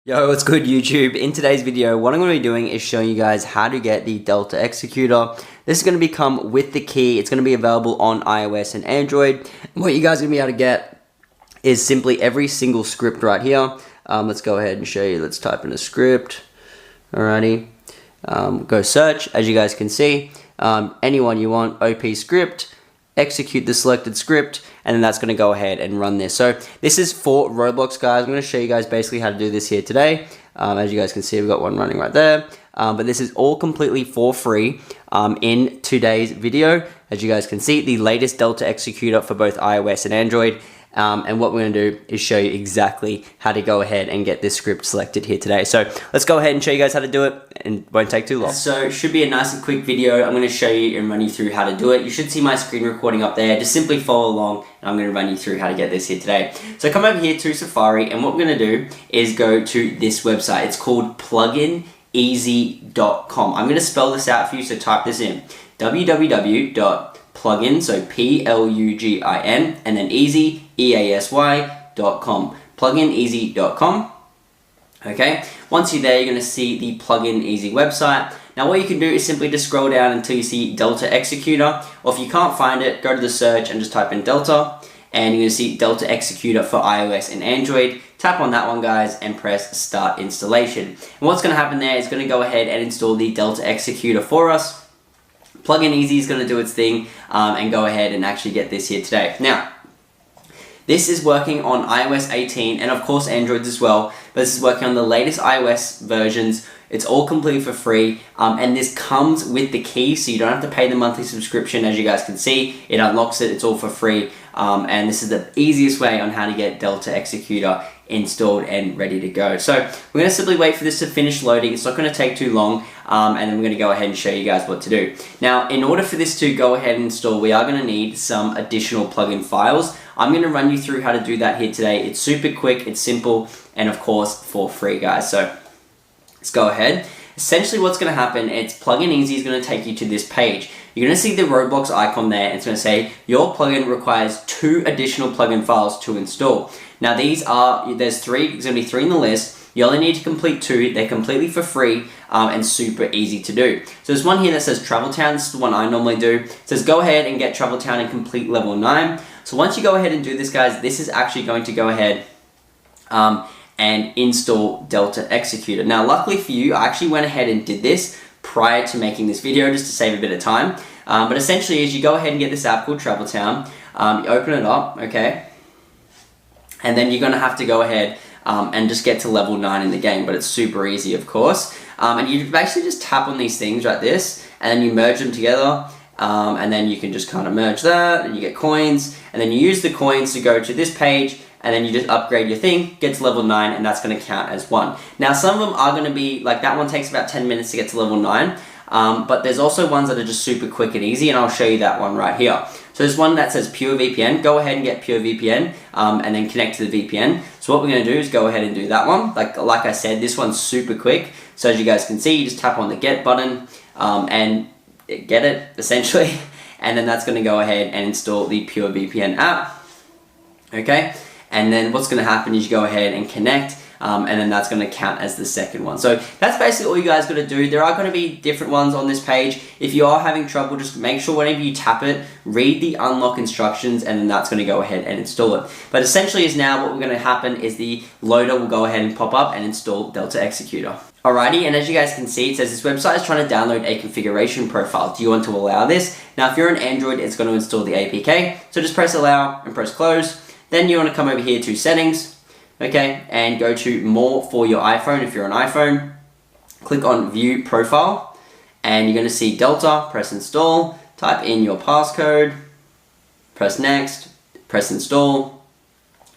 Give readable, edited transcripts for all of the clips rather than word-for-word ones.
Yo, what's good YouTube? In today's video, what I'm going to be doing is showing you guys how to get the Delta Executor. This is going to be come with the key. It's going to be available on iOS and Android. And what you guys are going to be able to get is simply every single script right here. Let's go ahead and show you. Let's type in a script. Alrighty. Go search, as you guys can see. Anyone you want, OP script, execute the selected script, and then that's going to go ahead and run this. So this is for Roblox, guys. I'm going to show you guys basically how to do this here today. As you guys can see, we've got one running right there. But this is all completely for free in today's video. As you guys can see, the latest Delta Executor for both iOS and Android. And what we're going to do is show you exactly how to go ahead and get this script selected here today. So let's go ahead and show you guys how to do it, and it won't take too long. So it should be a nice and quick video. I'm going to show you and run you through how to do it. You should see my screen recording up there. Just simply follow along, and I'm going to run you through how to get this here today. So come over here to Safari, and what we're going to do is go to this website. It's called plugineasy.com. I'm going to spell this out for you, so type this in. www.plugin, so Plugin, and then easy, EASY.com. Plugineasy.com. Okay, once you're there, you're going to see the Plugin Easy website. Now what you can do is simply just scroll down until you see Delta Executor, or if you can't find it, go to the search and just type in Delta, and you're going to see Delta Executor for iOS and Android. Tap on that one, guys, and press Start Installation. And what's going to happen there is going to go ahead and install the Delta Executor for us. Plugin Easy is going to do its thing and go ahead and actually get this here today. Now, this is working on iOS 18 and of course Androids as well, but this is working on the latest iOS versions. It's all completely for free, and this comes with the key, so you don't have to pay the monthly subscription. As you guys can see, it unlocks it, it's all for free, and this is the easiest way on how to get Delta Executor installed and ready to go. So we're going to simply wait for this to finish loading. It's not going to take too long, and then we're going to go ahead and show you guys what to do. Now, in order for this to go ahead and install, we are going to need some additional plugin files. I'm going to run you through how to do that here today. It's super quick, it's simple, and of course for free, guys. So let's go ahead. Essentially what's going to happen, it's Plugin Easy is going to take you to this page. You're going to see the Roblox icon there, and it's going to say your plugin requires 2 additional plugin files to install. Now there's 3, there's going to be 3 in the list. You only need to complete 2, they're completely for free and super easy to do. So there's one here that says Travel Town, this is the one I normally do. It says go ahead and get Travel Town and complete level 9. So once you go ahead and do this, guys, this is actually going to go ahead and install Delta Executor. Now luckily for you, I actually went ahead and did this prior to making this video just to save a bit of time. But essentially as you go ahead and get this app called Travel Town, you open it up, okay? And then you're going to have to go ahead and just get to level 9 in the game, but it's super easy, of course. And you basically just tap on these things like this, and then you merge them together, and then you can just kind of merge that, and you get coins, and then you use the coins to go to this page, and then you just upgrade your thing, get to level 9, and that's going to count as 1. Now, some of them are going to be, like that one takes about 10 minutes to get to level 9, but there's also ones that are just super quick and easy, and I'll show you that one right here. So there's one that says Pure VPN. Go ahead and get Pure VPN and then connect to the VPN. So what we're going to do is go ahead and do that one. Like I said, this one's super quick. So as you guys can see, you just tap on the get button and get it essentially. And then that's going to go ahead and install the Pure VPN app. Okay. And then what's going to happen is you go ahead and connect. And then that's going to count as the second one. So that's basically all you guys got to do. There are going to be different ones on this page. If you are having trouble, just make sure whenever you tap it, read the unlock instructions, and then that's going to go ahead and install it. But essentially is now what we're going to happen is the loader will go ahead and pop up and install Delta Executor. Alrighty, and as you guys can see, it says this website is trying to download a configuration profile. Do you want to allow this? Now if you're on Android, it's going to install the APK. So just press allow and press close. Then you want to come over here to settings. Okay, and go to more for your iPhone if you're on iPhone. Click on view profile, and you're going to see Delta, press install, type in your passcode, press next, press install,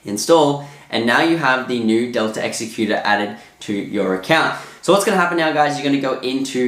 and now you have the new Delta Executor added to your account. So what's going to happen now, guys, you're going to go into